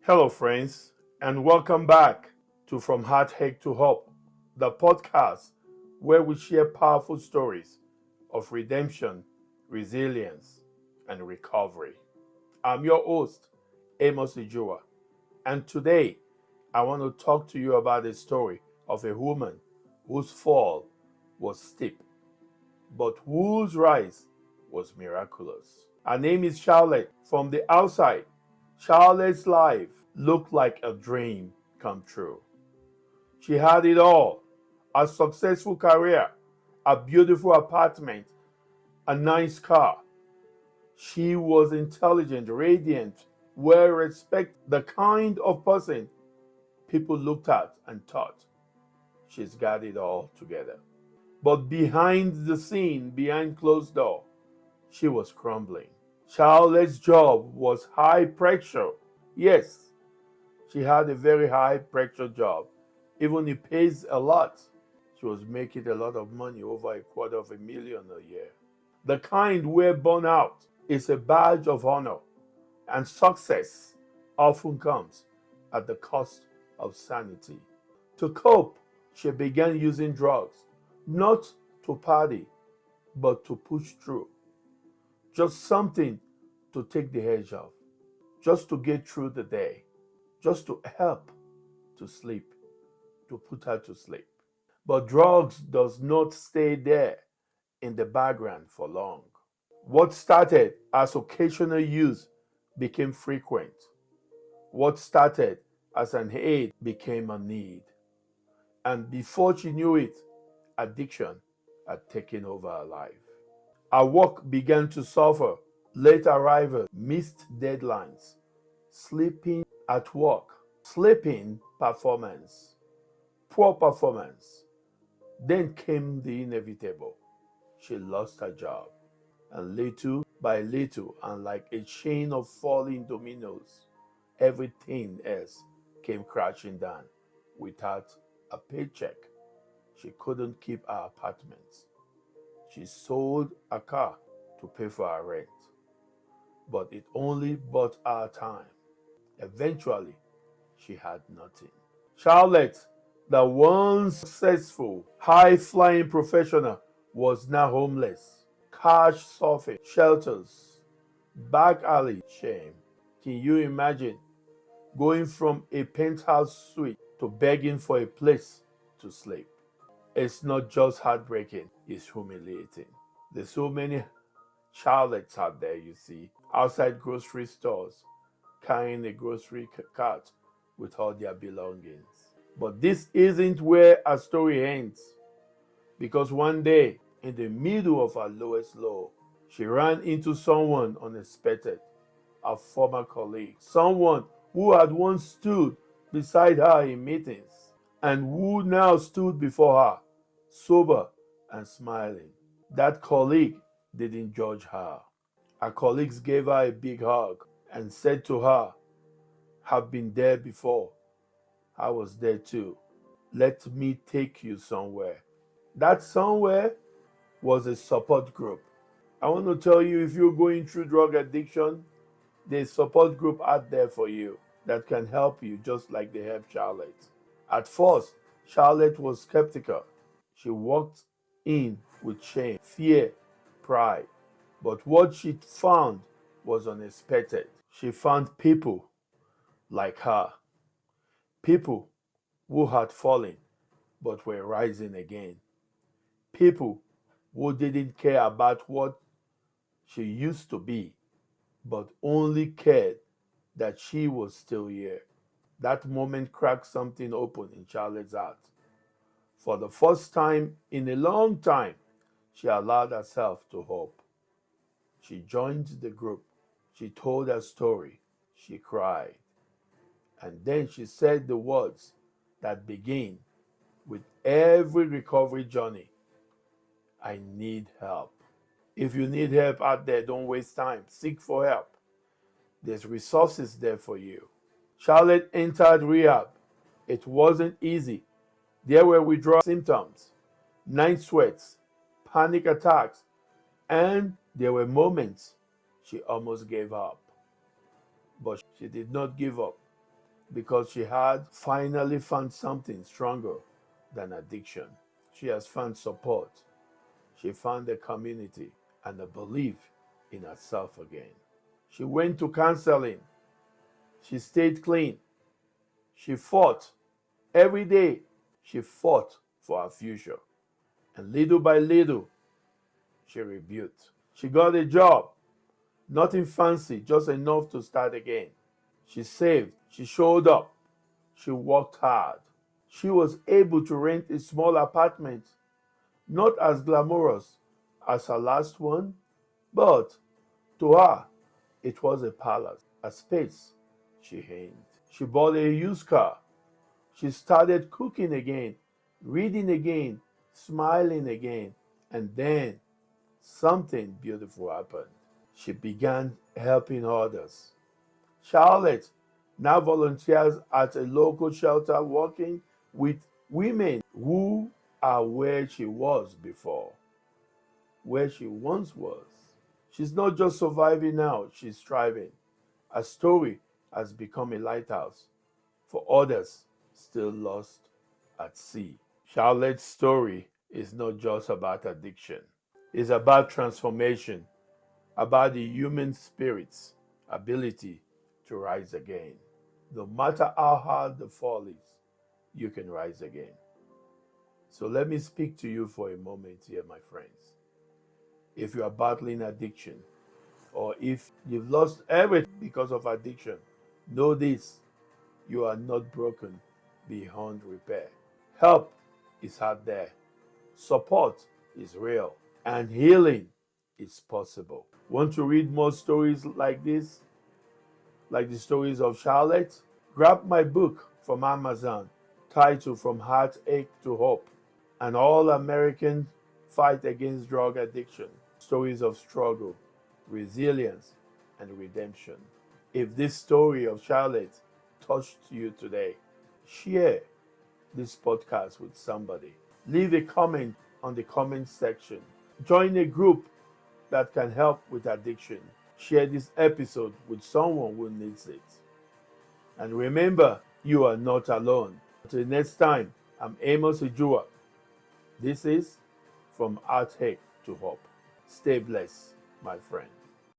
Hello, friends, and welcome back to From Heartache to Hope, the podcast where we share powerful stories of redemption, resilience, and recovery. I'm your host, Amos Ijua, and today I want to talk to you about a story of a woman whose fall was steep, but whose rise was miraculous. Her name is Charlotte. From the outside, Charlotte's life looked like a dream come true. She had it all: a successful career, a beautiful apartment, a nice car. She was intelligent, radiant, well respected, the kind of person people looked at and thought, she's got it all together. But behind the scene, behind closed door, she was crumbling. Charlotte's job was high pressure. Yes, she had a very high pressure job. Even it pays a lot. She was making a lot of money, over a quarter of a million a year. The kind where burnout is a badge of honor and success often comes at the cost of sanity. To cope, she began using drugs, not to party, but to push through. Just something to take the edge off, just to get through the day, just to help to sleep, to put her to sleep. But drugs does not stay there in the background for long. What started as occasional use became frequent. What started as an aid became a need. And before she knew it, addiction had taken over her life. Her work began to suffer. Late arrival, missed deadlines, sleeping at work, sleeping performance, poor performance. Then came the inevitable. She lost her job. And little by little, and like a chain of falling dominoes, everything else came crashing down. Without a paycheck, she couldn't keep her apartment. She sold a car to pay for her rent, but it only bought her time. Eventually, she had nothing. Charlotte, the once successful, high flying professional, was now homeless. Couch surfing, shelters, back alley, shame. Can you imagine going from a penthouse suite to begging for a place to sleep? It's not just heartbreaking, it's humiliating. There's so many Charlottes out there, you see, outside grocery stores, carrying a grocery cart with all their belongings. But this isn't where our story ends, because one day, in the middle of her lowest low, she ran into someone unexpected, a former colleague, someone who had once stood beside her in meetings and who now stood before her, sober and smiling. That colleague didn't judge her. Her colleagues gave her a big hug and said to her, "Have been there before. I was there too. Let me take you somewhere." That somewhere was a support group. I want to tell you, if you're going through drug addiction, there's a support group out there for you that can help you just like they helped Charlotte. At first, Charlotte was skeptical. She walked in with shame, fear, pride. But what she found was unexpected. She found people like her, people who had fallen but were rising again, people who didn't care about what she used to be, but only cared that she was still here. That moment cracked something open in Charlotte's heart. For the first time in a long time, she allowed herself to hope. She joined the group. She told her story. She cried. And then she said the words that begin with every recovery journey: I need help. If you need help out there, don't waste time. Seek for help. There's resources there for you. Charlotte entered rehab. It wasn't easy. There were withdrawal symptoms, night sweats, panic attacks, and there were moments she almost gave up. But she did not give up. because she had finally found something stronger than addiction. She has found support. She found a community and a belief in herself again. She went to counseling. She stayed clean. She fought every day. She fought for her future. And little by little, she rebuilt. She got a job, nothing fancy, just enough to start again. She saved. She showed up. She worked hard. She was able to rent a small apartment, not as glamorous as her last one, but to her, it was a palace, a space she owned. She bought a used car. She started cooking again, reading again, smiling again, and then something beautiful happened. She began helping others. Charlotte now volunteers at a local shelter working with women who are where she was before, where she once was. She's not just surviving now, she's thriving. Her story has become a lighthouse for others still lost at sea. Charlotte's story is not just about addiction, it's about transformation, about the human spirit's ability to rise again. No matter how hard the fall is, you can rise again. So let me speak to you for a moment here, my friends. If you are battling addiction, or if you've lost everything because of addiction, know this: you are not broken beyond repair. Help is out there, support is real, and healing is possible. Want to read more stories like this, like the stories of Charlotte? Grab my book from Amazon, titled From Heartache to Hope: An All-American Fight Against Drug Addiction. Stories of struggle, resilience, and redemption. If this story of Charlotte touched you today, share this podcast with somebody. Leave a comment on the comment section. Join a group that can help with addiction. Share this episode with someone who needs it. And remember, you are not alone. Until next time, I'm Amos Ujua. This is From Heartache to Hope. Stay blessed, my friend.